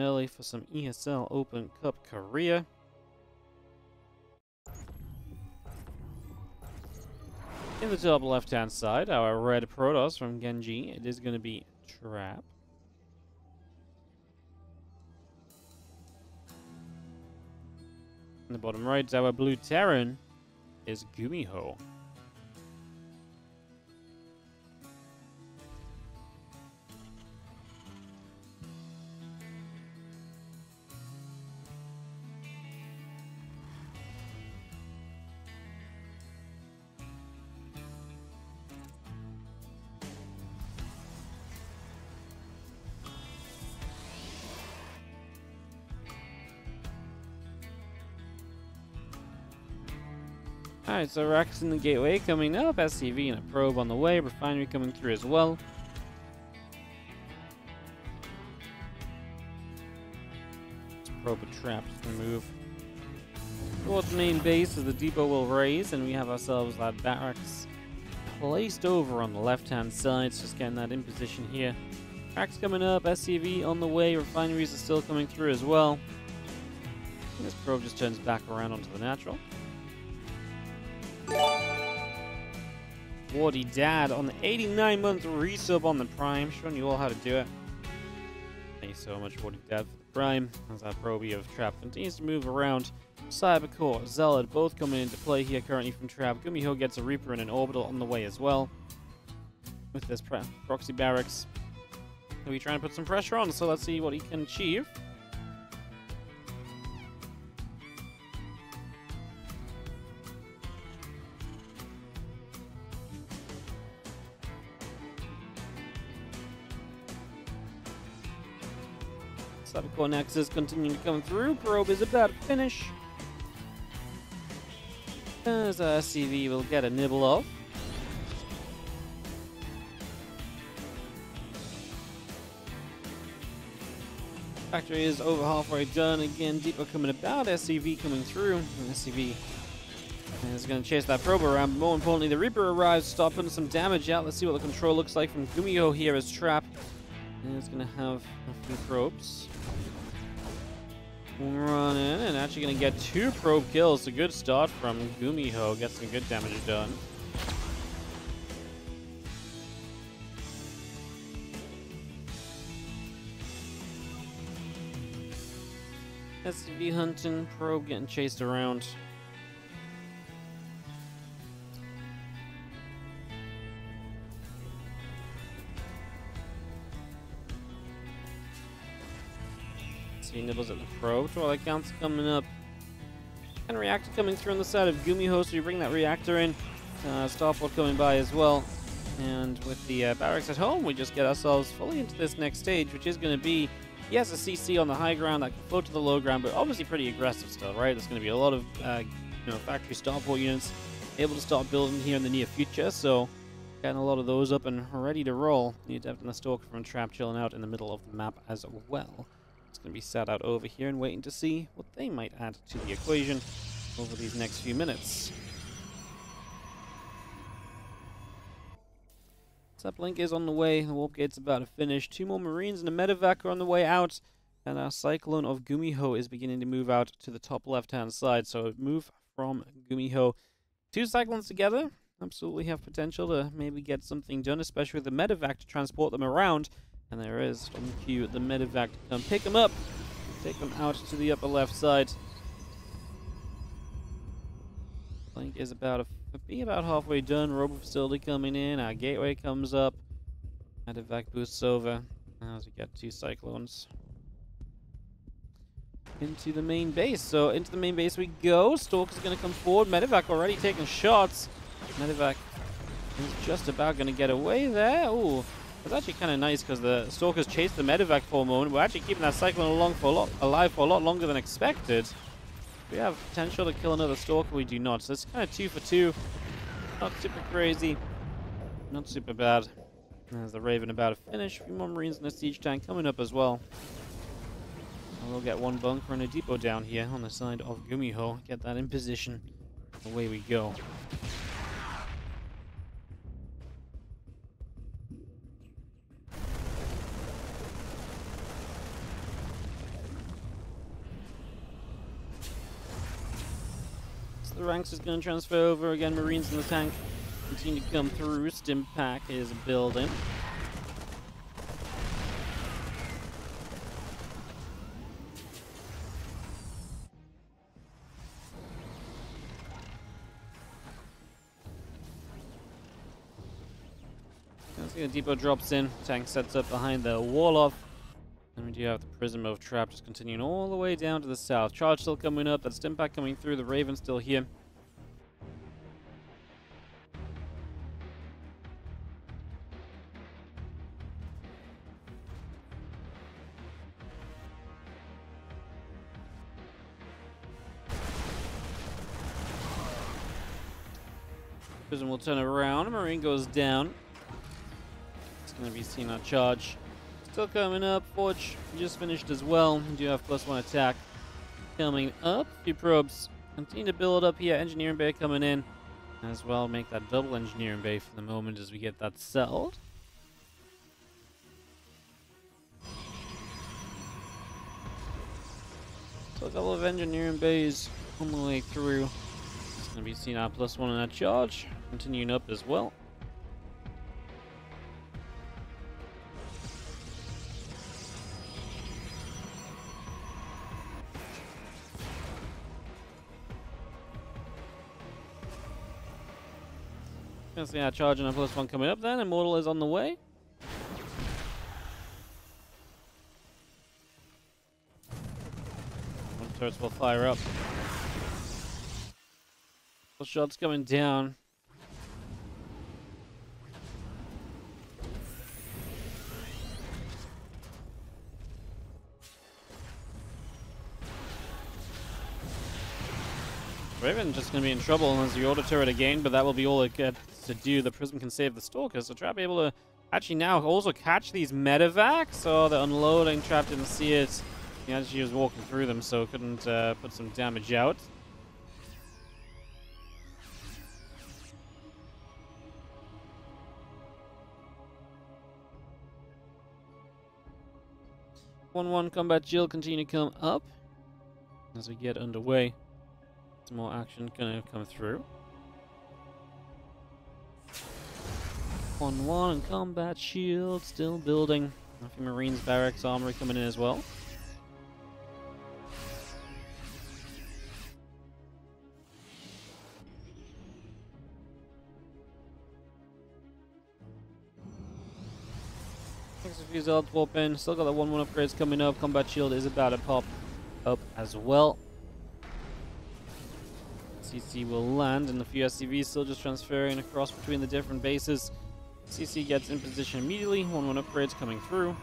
early for some ESL Open Cup Korea. In the top left-hand side, our red Protoss from Genji. It is going to be Trap. In the bottom right, our blue Terran is GuMiho. Alright, so Rax in the gateway coming up, SCV and a probe on the way, refinery coming through as well. This probe and trap is going to move towards the main base as the depot will raise, and we have ourselves that barracks placed over on the left-hand side. It's just getting that in position here. Rax coming up, SCV on the way, refineries are still coming through as well. And this probe just turns back around onto the natural. Wardy Dad on the 89-month resub on the Prime, showing you all how to do it. Thank you so much, Wardy Dad, for the Prime. As that Proby of Trap continues to move around. Cybercore, Zealot, both coming into play here currently from Trap. GuMiho gets a Reaper and an Orbital on the way as well. With this proxy barracks, he'll be trying to put some pressure on, so let's see what he can achieve. Cybercore Nexus continuing to come through. Probe is about to finish. As SCV will get a nibble off. Factory is over halfway done. Again, Depot coming about. SCV coming through. And SCV is going to chase that probe around. But more importantly, the Reaper arrives to start putting some damage out. Let's see what the control looks like from GuMiho here as Trap. And it's going to have a few probes running, and actually going to get 2 probe kills. A good start from GuMiho. Gets some good damage done. SCV hunting, probe getting chased around. He nibbles at the probe. Twilight counts coming up. And reactor coming through on the side of GuMiho, so you bring that reactor in. Starport coming by as well. And with the barracks at home, we just get ourselves fully into this next stage, which is going to be, yes, a CC on the high ground that can float to the low ground, but obviously pretty aggressive still, right? There's going to be a lot of factory Starport units able to start building here in the near future, so getting a lot of those up and ready to roll. Need to have the Stalker from Trap chilling out in the middle of the map as well. It's going to be sat out over here and waiting to see what they might add to the equation over these next few minutes. Uplink is on the way. The warp gate's about to finish. 2 more Marines and a medevac are on the way out. And our Cyclone of GuMiho is beginning to move out to the top left-hand side. So move from GuMiho. 2 Cyclones together absolutely have potential to maybe get something done, especially with the medevac to transport them around. And there is on cue the medevac to come pick them up, take them out to the upper left side. Link is about halfway done. Robo facility coming in. Our gateway comes up. Medevac boosts over as we get 2 Cyclones into the main base. So into the main base we go. Stalker's going to come forward. Medevac already taking shots. Medevac is just about going to get away there. Ooh. It's actually kind of nice because the Stalkers chased the medevac for a moment. We're actually keeping that Cyclone alive for a lot longer than expected. We have potential to kill another Stalker. We do not. So it's kind of 2 for 2. Not super crazy. Not super bad. There's the Raven about to finish. A few more Marines and a siege tank coming up as well. And we'll get 1 bunker and a depot down here on the side of GuMiho. Get that in position. Away we go. The ranks is going to transfer over again. Marines in the tank continue to come through. Stim pack is building. The depot drops in, tank sets up behind the wall off, and we do have the Prism of Trap just continuing all the way down to the south. Charge still coming up, that Stim pack coming through, the Raven still here. Prism will turn around, Marine goes down. Going to be seen on charge. Still coming up. Forge just finished as well. We do have +1 attack coming up. A few probes continue to build up here. Engineering bay coming in as well. Make that double engineering bay for the moment as we get that settled. So a couple of engineering bays on the way through. It's going to be seen on +1 on that charge. Continuing up as well. Gonna see our charge and a +1 coming up then. Immortal is on the way. One turrets will fire up. Full shots coming down. Raven just going to be in trouble as the auto turret again, but that will be all it gets to do. The Prism can save the Stalker, so Trap able to actually now also catch these medevacs. Oh, the unloading, Trap didn't see it. He actually was walking through them, so couldn't put some damage out. One combat shield continue to come up as we get underway. Some more action gonna come through. 1-1 and combat shield still building. A few Marines barracks armory coming in as well. Next a few Zealots warp in. Still got the 1-1 upgrades coming up. Combat shield is about to pop up as well. CC will land, and a few SCVs still just transferring across between the different bases. CC gets in position immediately. 1-1 upgrades coming through.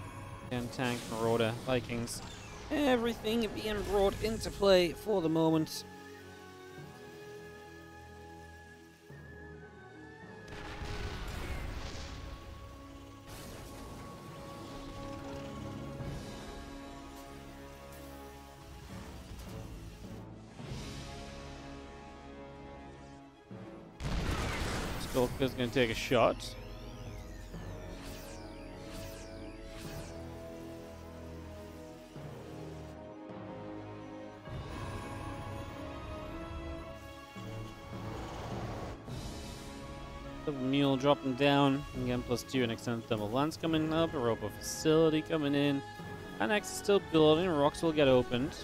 And tank, Marauder, Vikings. Everything being brought into play for the moment. Stalker's going to take a shot. Double mule dropping down. Again, +2 and extended double lance coming up. A robo facility coming in. Annex is still building. Rocks will get opened.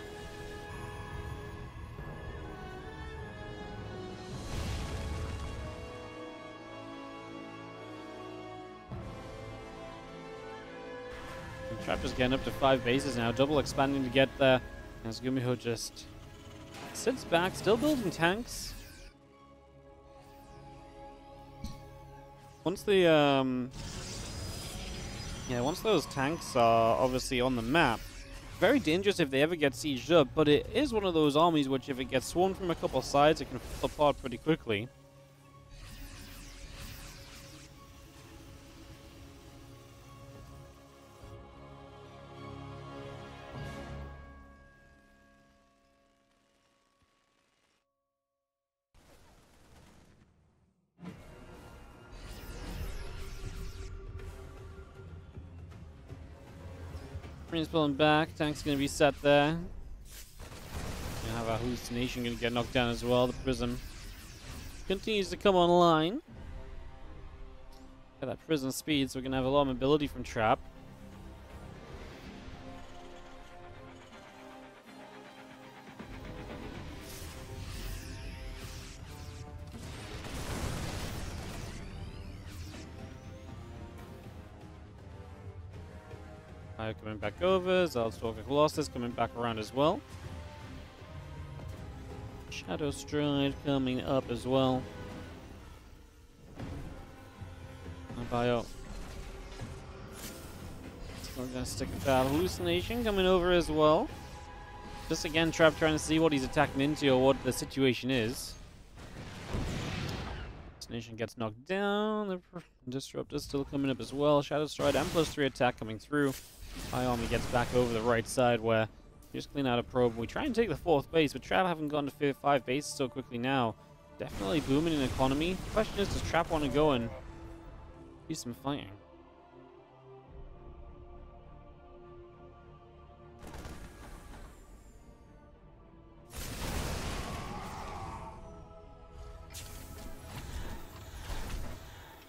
Trap is getting up to 5 bases now, double expanding to get there. As GuMiho just sits back, still building tanks. Once the once those tanks are obviously on the map, very dangerous if they ever get sieged up. But it is one of those armies which, if it gets swarmed from a couple sides, it can fall apart pretty quickly. Marines pulling back. Tank's going to be set there. have a hallucination going to get knocked down as well. The prism continues to come online. Got that prism speed, so we're going to have a lot of mobility from Trap. Coming back over, Zaldstalker Colossus coming back around as well. Shadow Stride coming up as well. Bio. Still gonna stick with that. Hallucination coming over as well. Just again, Trap trying to see what he's attacking into or what the situation is. Hallucination gets knocked down. The Disruptor's still coming up as well. Shadow Stride and +3 attack coming through. Army gets back over the right side where we just clean out a probe. We try and take the 4th base, but Trap haven't gone to 5 bases so quickly now. Definitely booming in economy. The question is, does Trap want to go and do some fighting?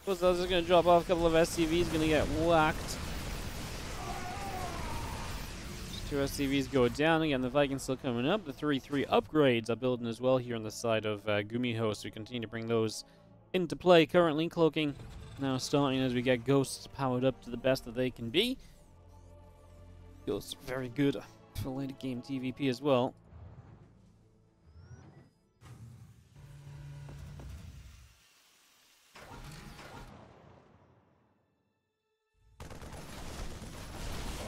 Those are going to drop off. A couple of SCVs going to get whacked. 2 SCVs go down. Again, the Vikings still coming up. The 3-3 upgrades are building as well here on the side of GuMiho, so we continue to bring those into play. Currently, cloaking now starting as we get Ghosts powered up to the best that they can be. Ghosts very good for later game TVP as well.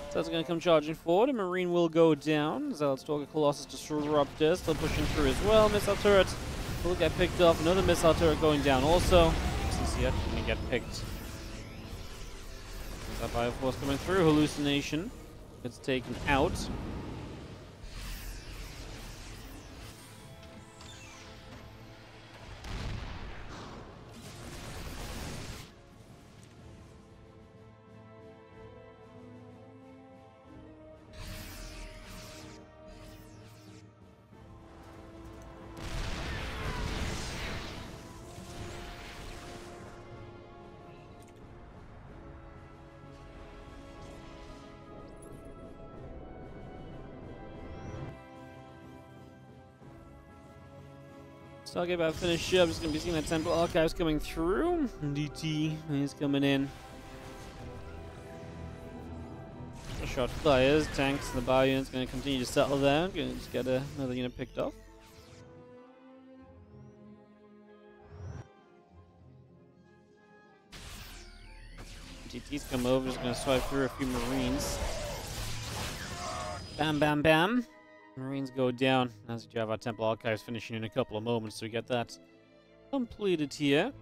So that's going to come charging forward. A Marine will go down. Zaldstalker Colossus Disruptor still pushing through as well. Missile turret will get picked off. Another missile turret going down also. CCF going to get picked. That Bioforce coming through. Hallucination gets taken out. So I'll get about finished up. Just going to be seeing that Temple Archives coming through. DT is coming in. Shot flyers, tanks, the bio unit's going to continue to settle down. Going to just get another unit picked off. GT's come over, just going to swipe through a few Marines. Bam, bam, bam. Marines go down as we have our Temple Archives finishing in a couple of moments, so we get that completed here.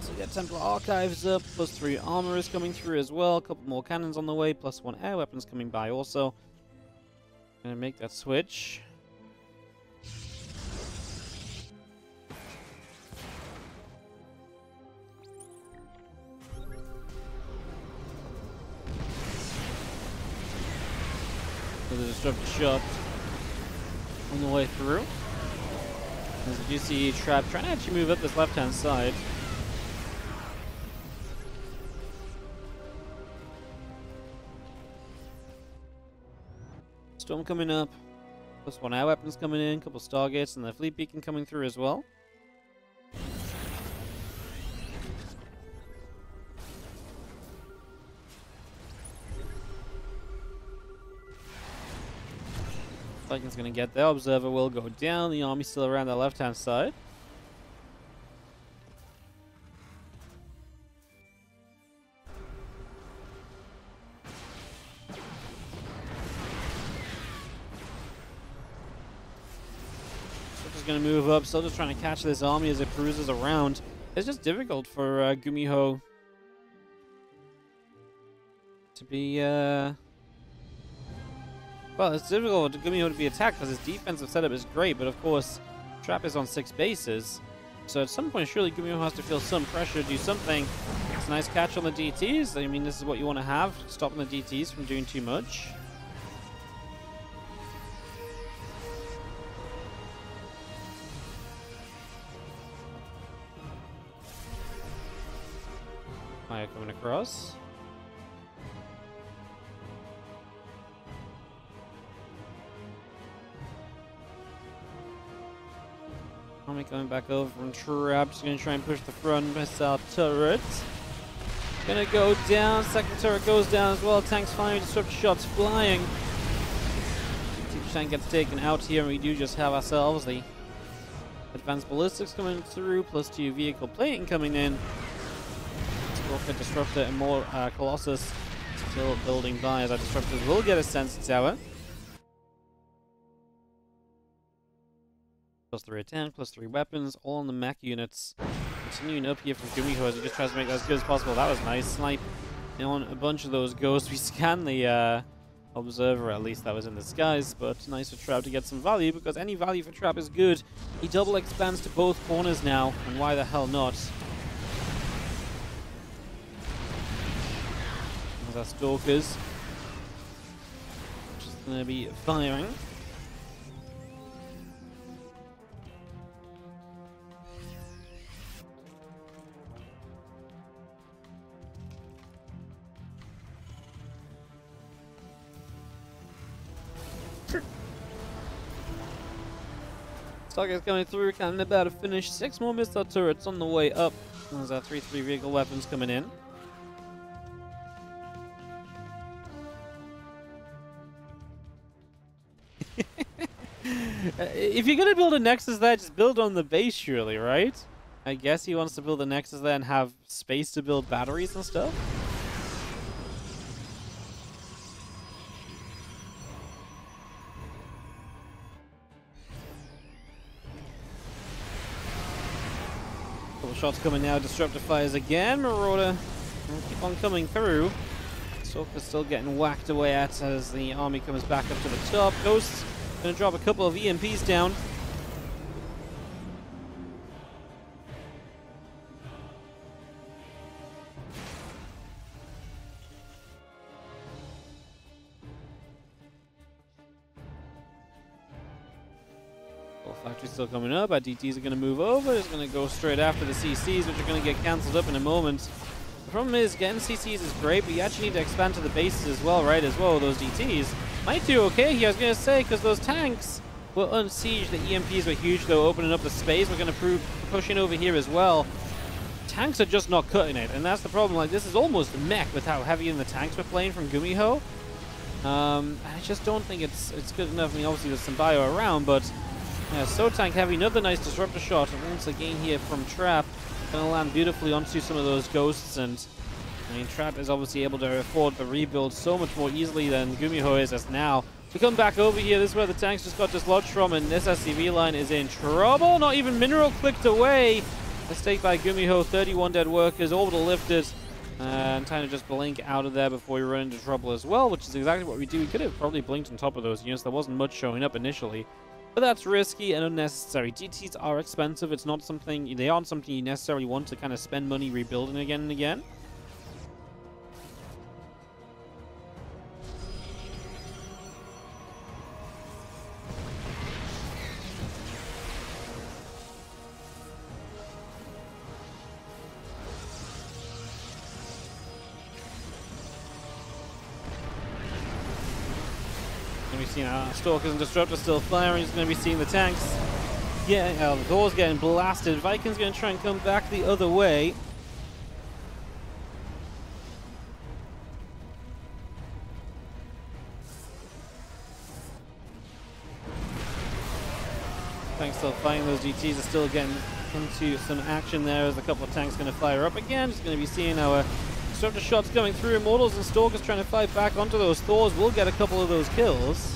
So we get Temple Archives up, +3 armorers coming through as well, a couple more cannons on the way, +1 air weapons coming by also. Gonna make that switch. The Disruptor shot on the way through. As you see, Trap trying to actually move up this left-hand side. Storm coming up. +1 air weapons coming in, couple Stargates, and the Fleet Beacon coming through as well. Vikings going to get there. Observer will go down. The army's still around that left-hand side. Just going to move up. Still just trying to catch this army as it cruises around. It's just difficult for GuMiho to be... Well, it's difficult for GuMiho to be attacked because his defensive setup is great, but of course, Trap is on 6 bases. So at some point, surely GuMiho has to feel some pressure to do something. It's a nice catch on the DTs. I mean, this is what you want to have, stopping the DTs from doing too much. Fire coming across. Army coming back over from Trap. Just going to try and push the front missile turret. Gonna go down. Second turret goes down as well. Tanks firing, disruptor shots flying. Teach tank gets taken out here, and we do just have ourselves the advanced ballistics coming through, plus 2 vehicle plating coming in. Rocket disruptor and more Colossus still building by, as our disruptors will get a sensor tower. Plus 3 attack, plus 3 weapons, all on the mech units. Continuing up here from GuMiho as he just tries to make that as good as possible. That was nice. Snipe on a bunch of those ghosts. We scanned the observer, at least that was in the skies, but nice for Trap to get some value, because any value for Trap is good. He double expands to both corners now, and why the hell not? There's our Stalkers. Just going to be firing. Target's going through, kind of about to finish. 6 more missile turrets on the way up. There's our 3-3 vehicle weapons coming in. If you're going to build a Nexus there, just build on the base, surely, right? I guess he wants to build a Nexus there and have space to build batteries and stuff. Shots coming now, Disruptor fires again, Marauder will keep on coming through. Stalker's still getting whacked away at as the army comes back up to the top. Ghost's going to drop a couple of EMPs down. Factory still coming up. Our DTs are going to move over. It's going to go straight after the CCs, which are going to get cancelled up in a moment. The problem is, getting CCs is great, but you actually need to expand to the bases as well, right? As well, those DTs might do okay here, I was going to say, because those tanks were unsieged. The EMPs were huge, though, opening up the space. We're going to push in over here as well. Tanks are just not cutting it, and that's the problem. Like, this is almost mech with how heavy in the tanks we're playing from GuMiho. I just don't think it's good enough. I mean, obviously there's some bio around, but yeah, so tank heavy. Another nice disruptor shot once again here from Trap. Going to land beautifully onto some of those ghosts, and I mean, Trap is obviously able to afford the rebuild so much more easily than GuMiho is as now. We come back over here. This is where the tanks just got dislodged from, and this SCV line is in trouble. Not even mineral clicked away. Mistake by GuMiho. 31 dead workers. Orbital lifted. And trying to just blink out of there before we run into trouble as well, which is exactly what we do. We could have probably blinked on top of those units. There wasn't much showing up initially. But that's risky and unnecessary. DTs are expensive. It's not something, they aren't something you necessarily want to kind of spend money rebuilding again and again. We've seen our Stalkers and Disruptors still firing. He's going to be seeing the tanks. Yeah, the door's getting blasted. Viking's going to try and come back the other way. Tanks still fighting. Those GTs are still getting into some action there as a couple of tanks going to fire up again. Just going to be seeing our Disruptor shots coming through. Immortals and Stalkers trying to fight back onto those Thors. We'll get a couple of those kills.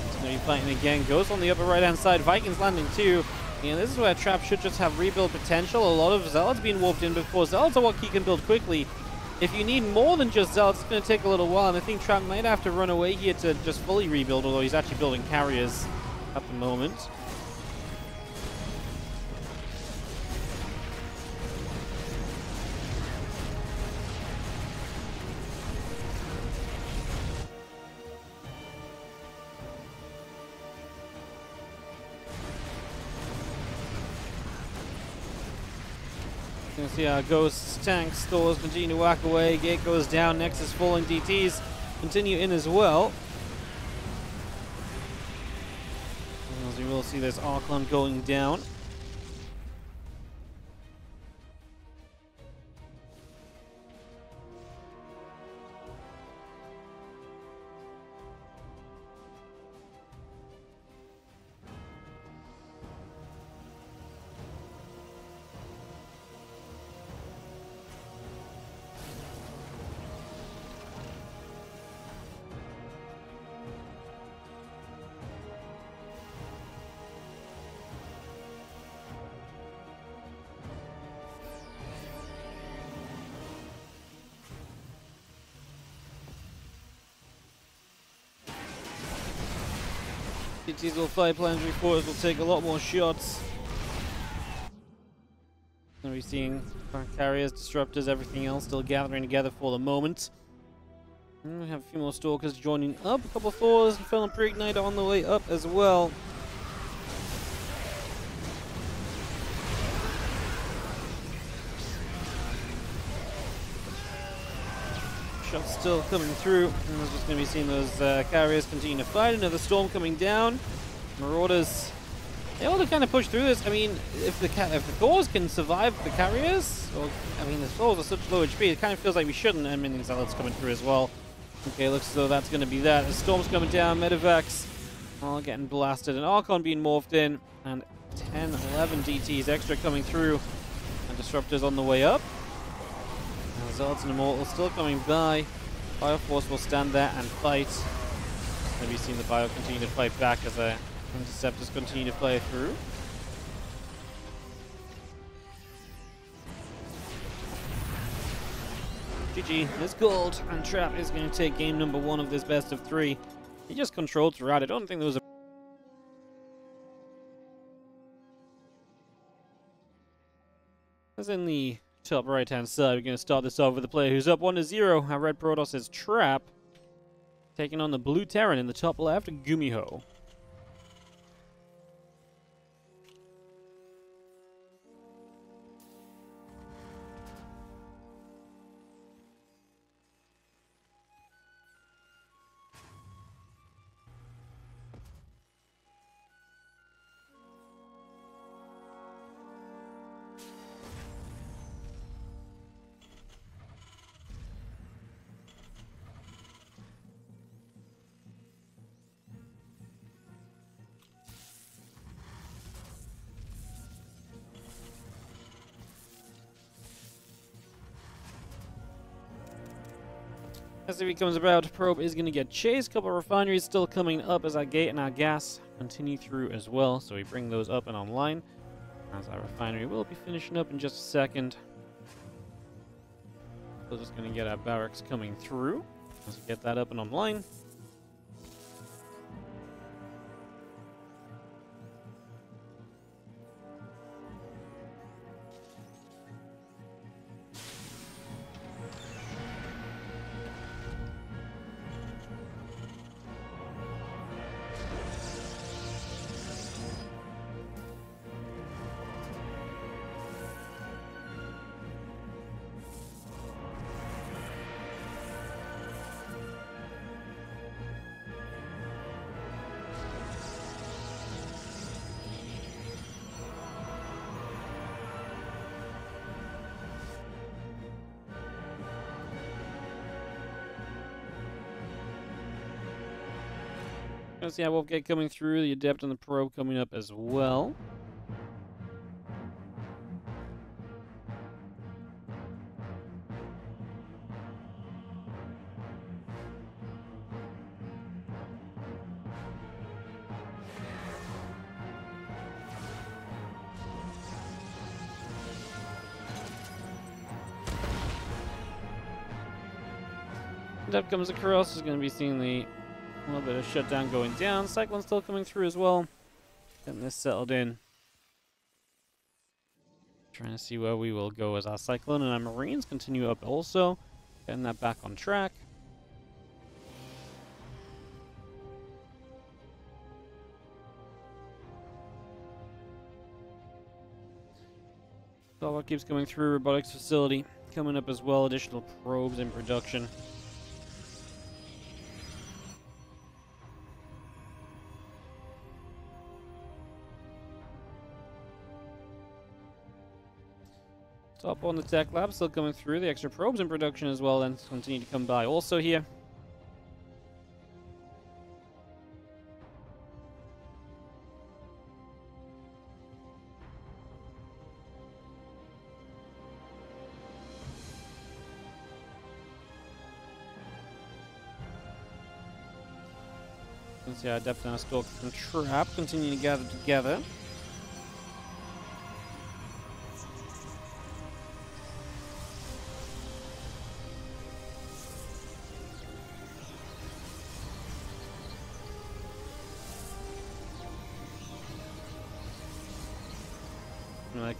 It's going to be fighting again. Ghost on the upper right-hand side. Vikings landing too. And this is where Trap should just have rebuild potential. A lot of Zealots being warped in before. Zealots are what he can build quickly. If you need more than just Zealots, it's going to take a little while. And I think Trap might have to run away here to just fully rebuild, although he's actually building carriers at the moment. can see our ghosts, tanks, stores continue to whack away. Gate goes down. Nexus falling. DTs continue in as well. As you will see, there's Archon going down. DTs will fight, planetary forces will take a lot more shots. And we're seeing carriers, disruptors, everything else still gathering together for the moment. And we have a few more stalkers joining up, a couple of Thors, Infernal Pre-Igniter on the way up as well. Shots still coming through, and we're just going to be seeing those carriers continue to fight. Another storm coming down. Marauders, they all kind of push through this. I mean, if the Thors can survive the carriers, or, I mean, the Thors are such low HP, it kind of feels like we shouldn't. I mean, the Zealots coming through as well. Okay, looks as though that's going to be that. The storm's coming down, Medivacs all getting blasted, and Archon being morphed in, and 10, 11 DTs extra coming through, and Disruptors on the way up. Zealots and Immortals still coming by. Bioforce will stand there and fight. Maybe seen the Bio continue to fight back as the Interceptors continue to play through. GG is gold, and Trap is going to take game number 1 of this best of 3. He just controlled throughout. I don't think there was a... As in the top right hand side, we're going to start this off with the player who's up 1-0. Our red Protoss is Trap, taking on the blue Terran in the top left, GuMiho. As if he comes about, Probe is going to get chased. Couple of refineries still coming up as our gate and our gas continue through as well. So we bring those up and online. As our refinery will be finishing up in just a second. We're just going to get our barracks coming through. As we get that up and online. Gonna see our Wolfgate coming through, the Adept and the Probe coming up as well. Adept comes across, is going to be seeing the a little bit of shutdown going down. Cyclone still coming through as well. Getting this settled in. Trying to see where we will go as our Cyclone and our Marines continue up also. Getting that back on track. So what keeps coming through robotics facility. Coming up as well, additional probes in production. Top on the tech lab, still coming through. The extra probes in production as well, and continue to come by also here. You can see our Adept and our Stalker and Trap continue to gather together.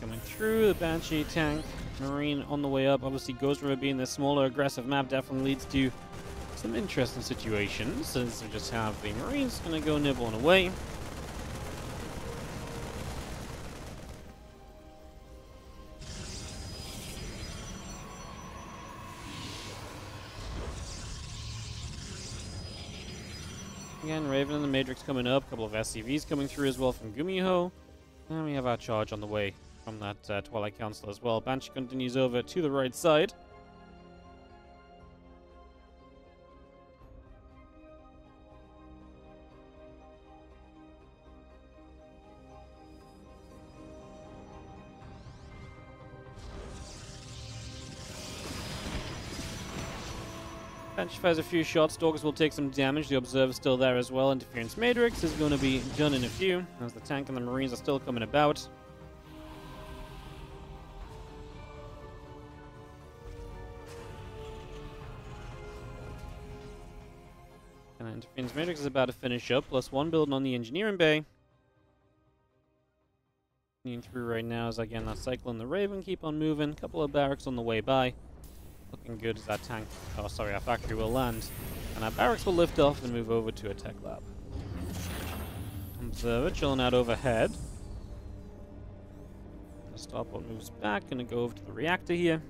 Coming through, the Banshee tank, Marine on the way up. Obviously, Ghost River being the smaller, aggressive map definitely leads to some interesting situations, since we just have the Marines going to go nibbling away. Again, Raven and the Matrix coming up, a couple of SCVs coming through as well from GuMiho. And we have our charge on the way from that Twilight Council as well. Banshee continues over to the right side. Banshee fires a few shots. Stalkers will take some damage. The Observer's still there as well. Interference Matrix is going to be done in a few, as the tank and the Marines are still coming about. And Interference Matrix is about to finish up. +1 building on the Engineering Bay. Continuing through right now is again that Cycle and the Raven keep on moving. Couple of barracks on the way by. Looking good as that tank, oh sorry, our factory will land. And our barracks will lift off and move over to a tech lab. Observer chilling out overhead. The starport moves back, gonna go over to the reactor here.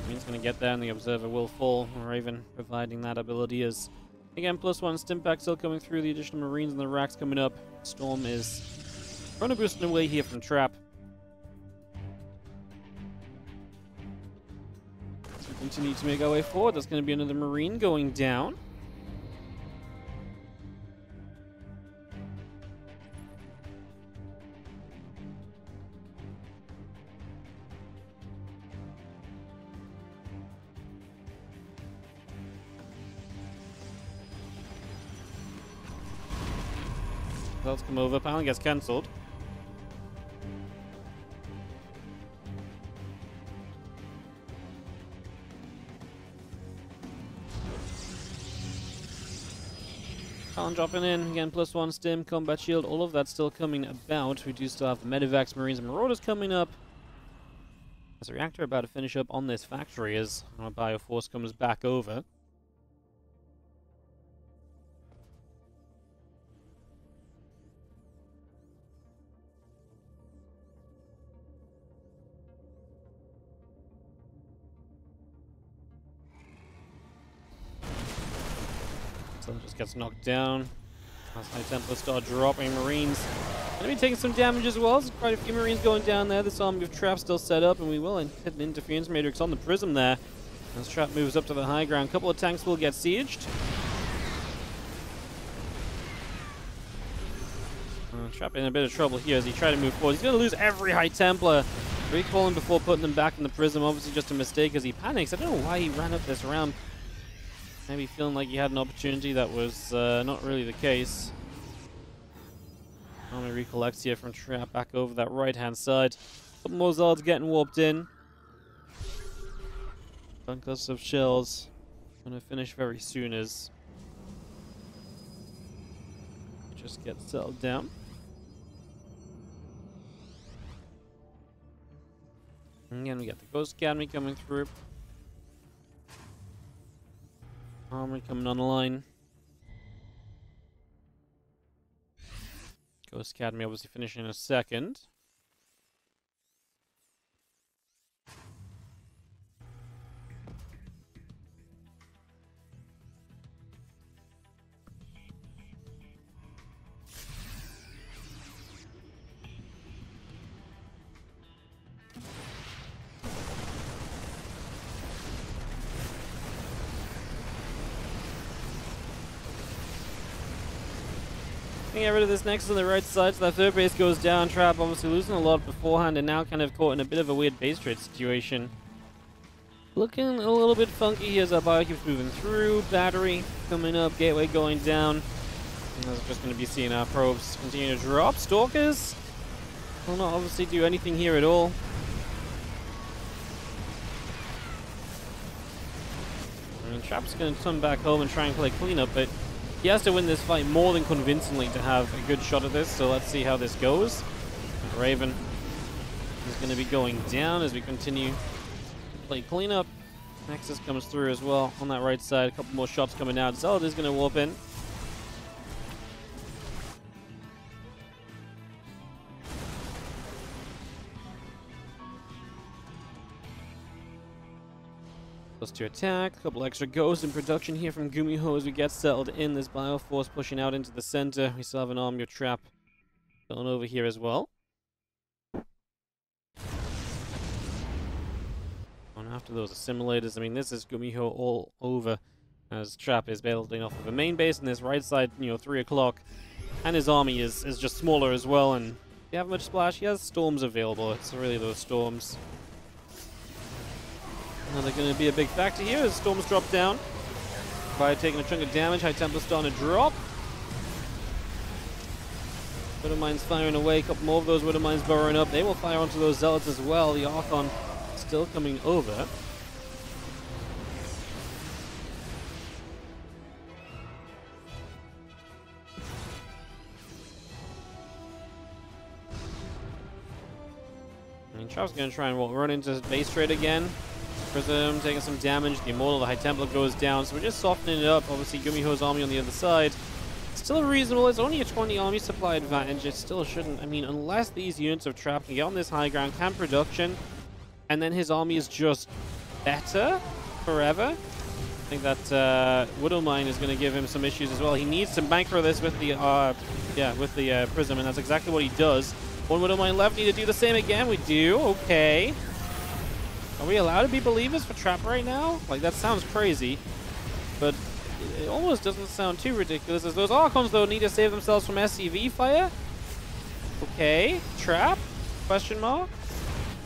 It's gonna get there and the Observer will fall. Raven providing that ability is again +1 Stimpack still coming through, the additional Marines and the racks coming up. Storm is trying to boost away here from Trap. Continue to make our way forward. There's going to be another Marine going down. Let's come over. Panel gets cancelled. Dropping in again, +1 stim, combat shield, all of that's still coming about. We do still have the Medivacs, Marines, and Marauders coming up. As the reactor about to finish up on this factory as our Bioforce comes back over. Just gets knocked down. As High Templar start dropping Marines. Gonna be taking some damage as well. There's quite a few Marines going down there. This army of Trap still set up, and we will hit an Interference Matrix on the Prism there. As Trap moves up to the high ground. A couple of tanks will get sieged. Trap in a bit of trouble here as he tries to move forward. He's gonna lose every High Templar. Recalling before putting them back in the Prism. Obviously just a mistake as he panics. I don't know why he ran up this ramp. Maybe feeling like he had an opportunity that was not really the case. Army recollects here from Trap back over that right-hand side. Couple more Zards getting warped in. Bunkers of shells. Gonna finish very soon as just get settled down. And again, we got the Ghost Academy coming through. Armory coming on the line. Ghost Academy obviously finishing in a second. Get rid of this next on the right side, so that third base goes down. Trap obviously losing a lot beforehand and now kind of caught in a bit of a weird base trade situation. Looking a little bit funky here as our bio keeps moving through. Battery coming up, gateway going down. And we're just going to be seeing our probes continue to drop. Stalkers will not obviously do anything here at all. I mean, Trap's going to come back home and try and play cleanup, but he has to win this fight more than convincingly to have a good shot at this, so let's see how this goes. Raven is going to be going down as we continue to play cleanup. Nexus comes through as well on that right side. A couple more shots coming out. Zealot is going to warp in. Plus 2 attack, a couple extra ghosts in production here from GuMiho as we get settled in. This Bioforce pushing out into the center. We still have an Armor Trap going over here as well. And after those assimilators, I mean, this is GuMiho all over as Trap is building off of a main base, and this right side, 3 o'clock. And his army is just smaller as well, and if you have much splash, he has storms available. It's really those storms. Now they're going to be a big factor here as storms drop down. By taking a chunk of damage, High Templar starting to drop. Widow Mines firing away, a couple more of those Widow Mines burrowing up. They will fire onto those Zealots as well. The Archon still coming over. I mean, Trap's going to try and run into his base trade again. Prism taking some damage. The Immortal, the High Templar goes down. So we're just softening it up. Obviously, GuMiho's army on the other side. Still reasonable. It's only a 20 army supply advantage. It still shouldn't. I mean, unless these units of Trap can get on this high ground, can production, and then his army is just better forever. I think that Widow Mine is going to give him some issues as well. He needs to macro this with the Prism, and that's exactly what he does. One Widow Mine left. Need to do the same again. We do. Okay. Are we allowed to be believers for Trap right now? Like, that sounds crazy, but it almost doesn't sound too ridiculous, as those Archons, though, need to save themselves from SCV fire. Okay, Trap? Question mark?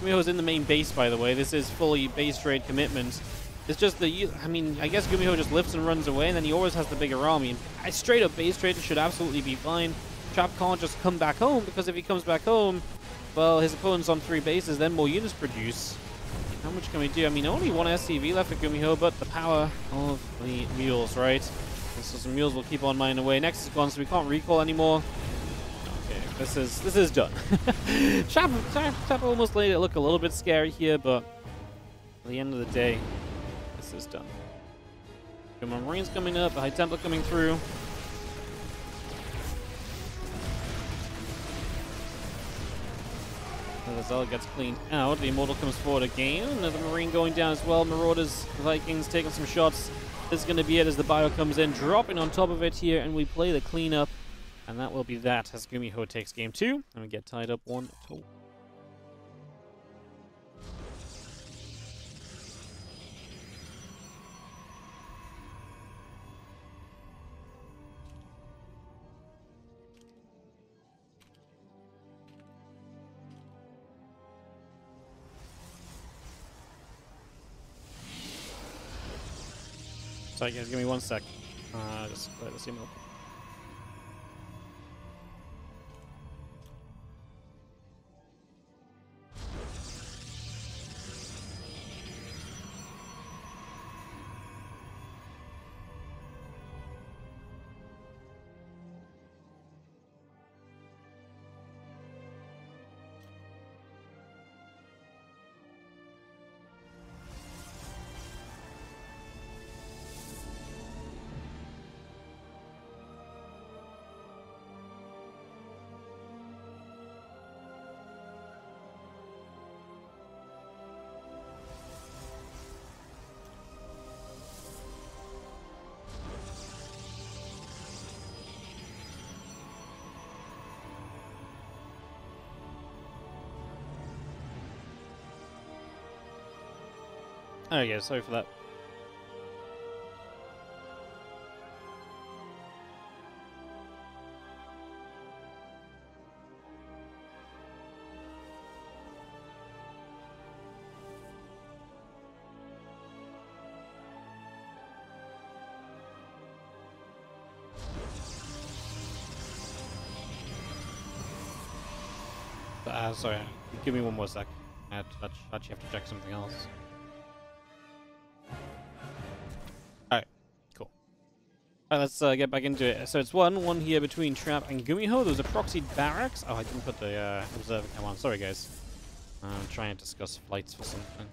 GuMiho's in the main base, by the way. This is fully base trade commitment. It's just the, I mean, I guess GuMiho just lifts and runs away, and then he always has the bigger army. And straight up base trade should absolutely be fine. Trap can't just come back home, because if he comes back home, well, his opponent's on 3 bases, then more units produce. How much can we do? I mean, only 1 SCV left for GuMiho, but the power of the mules, right? And so some mules will keep on mining away. Next is gone, so we can't recall anymore. Okay, this is done. Trap almost made it look a little bit scary here, but at the end of the day, this is done. Got more Marines coming up, a High Templar coming through. The Zealot gets cleaned out. The Immortal comes forward again. Another Marine going down as well. Marauders, Vikings taking some shots. This is going to be it as the bio comes in, dropping on top of it here, and we play the cleanup. And that will be that as GuMiho takes game 2, and we get tied up 1-2. Sorry guys, give me 1 sec. Just play this email. There you go, sorry for that. Sorry, give me one more sec. I actually have to check something else. Alright, cool. Alright, let's get back into it. So it's 1-1 here between Trap and GuMiho. There's a proxied barracks. Oh, I didn't put the observer cam on. Sorry, guys. I'm trying to discuss flights for something.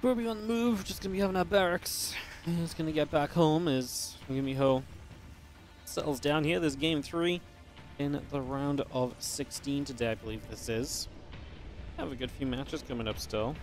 We'll be on the move, just gonna be having our barracks. Just gonna get back home as GuMiho settles down here. There's game 3 in the round of 16 today, I believe this is. Have a good few matches coming up still.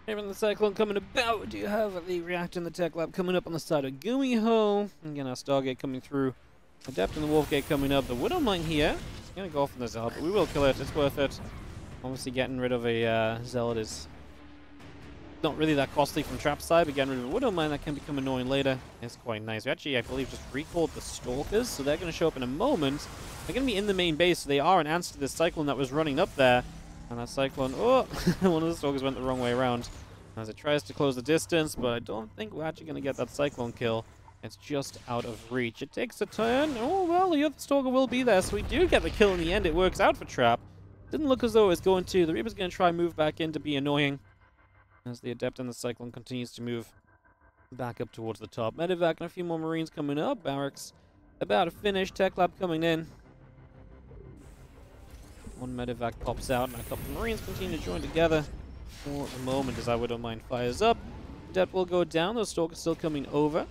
Here in the Cyclone coming about, do you have the Reactor and the Tech Lab coming up on the side of GuMiho? Again, our Stargate coming through. Adept and the Wolfgate coming up. The Widow Mine here. It's going to go off on the Zealot, but we will kill it. It's worth it. Obviously, getting rid of a Zealot is not really that costly from Trap side, but getting rid of a Widow Mine that can become annoying later is quite nice. We actually, I believe, just recalled the Stalkers, so they're going to show up in a moment. They're going to be in the main base, so they are an answer to this Cyclone that was running up there. And that Cyclone, oh, one of the Stalkers went the wrong way around as it tries to close the distance, but I don't think we're actually going to get that Cyclone kill. It's just out of reach. It takes a turn. Oh, well, the other Stalker will be there, so we do get the kill in the end. It works out for Trap. Didn't look as though it was going to. The Reaper's going to try and move back in to be annoying as the Adept and the Cyclone continues to move back up towards the top. Medevac and a few more Marines coming up. Barracks about to finish. Tech Lab coming in. One Medevac pops out, and a couple of Marines continue to join together for the moment as our Widow Mine fires up. Adept will go down. Those Stalkers still coming over.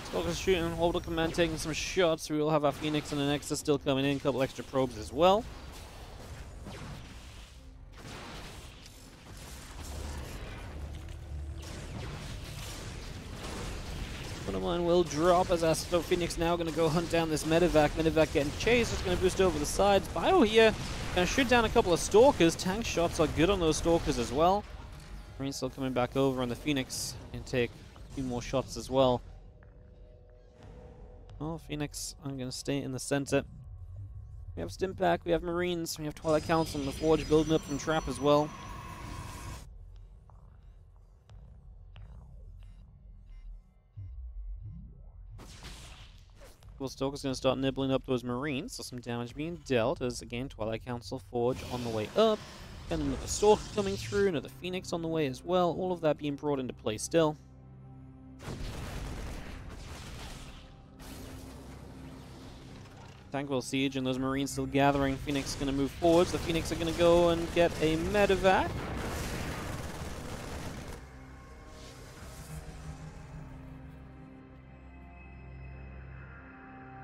Stalkers shooting, Orbital Command taking some shots. We will have our Phoenix and an Nexus still coming in. A couple extra probes as well. Mine will drop as our Phoenix now going to go hunt down this Medevac. Medevac getting chased. It's going to boost over the sides. Bio here going to shoot down a couple of Stalkers. Tank shots are good on those Stalkers as well. Marine still coming back over on the Phoenix and take a few more shots as well. Oh, Phoenix, I'm going to stay in the center. We have Stimpack, we have Marines, we have Twilight Council and the Forge building up from Trap as well. Well, Stalker's going to start nibbling up those Marines, so some damage being dealt as, again, Twilight Council, Forge on the way up. And another Stalker coming through, another Phoenix on the way as well. All of that being brought into play still. Tankwell Siege and those Marines still gathering. Phoenix is going to move forwards. The Phoenix are going to go and get a Medevac.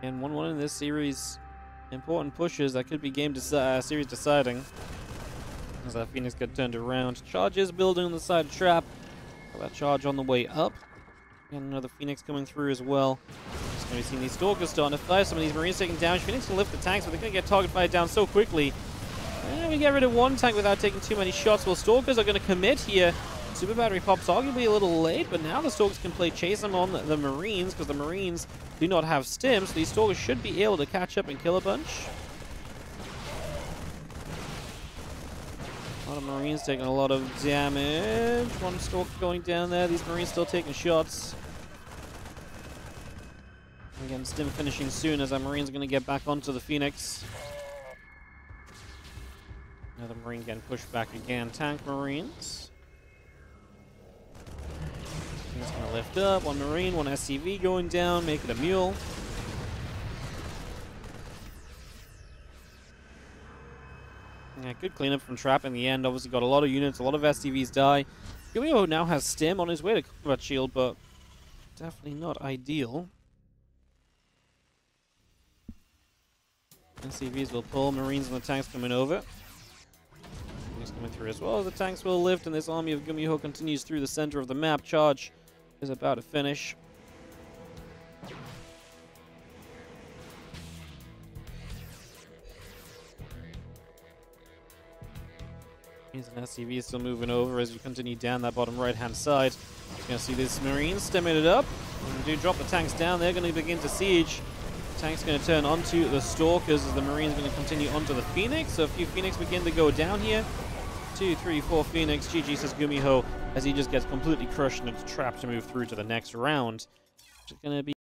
And 1-1 in this series. Important pushes that could be series deciding. As that Phoenix got turned around. Charges building on the side of Trap. Got that charge on the way up. And another Phoenix coming through as well. Just going to be seeing these Stalkers starting to fire. Some of these Marines taking damage. Phoenix can lift the tanks, but they're going to get target fired down so quickly. And we get rid of one tank without taking too many shots. Well, Stalkers are going to commit here. Super Battery pops arguably a little late, but now the Stalkers can play chase them on the Marines, because the Marines do not have stim, so these Stalkers should be able to catch up and kill a bunch. A lot of Marines taking a lot of damage. One Stalker going down there. These Marines still taking shots. Again, stim finishing soon as our Marines are going to get back onto the Phoenix. Another Marine getting pushed back again. Tank Marines. He's going to lift up. One Marine, one SCV going down. Make it a Mule. Yeah, good cleanup from Trap in the end. Obviously got a lot of units. A lot of SCVs die. GuMiho now has Stim on his way to combat shield, but definitely not ideal. SCVs will pull. Marines and the tanks coming over. He's coming through as well. The tanks will lift, and this army of GuMiho continues through the center of the map. Charge is about to finish. Here's an SCV still moving over as we continue down that bottom right-hand side. You're going to see this Marine stemming it up. And do drop the tanks down. They're going to begin to siege. Tank's going to turn onto the Stalkers as the Marine's going to continue onto the Phoenix. So a few Phoenix begin to go down here. 2, 3, 4 Phoenix. GG says GuMiho as he just gets completely crushed and it's trapped to move through to the next round. Which is going to be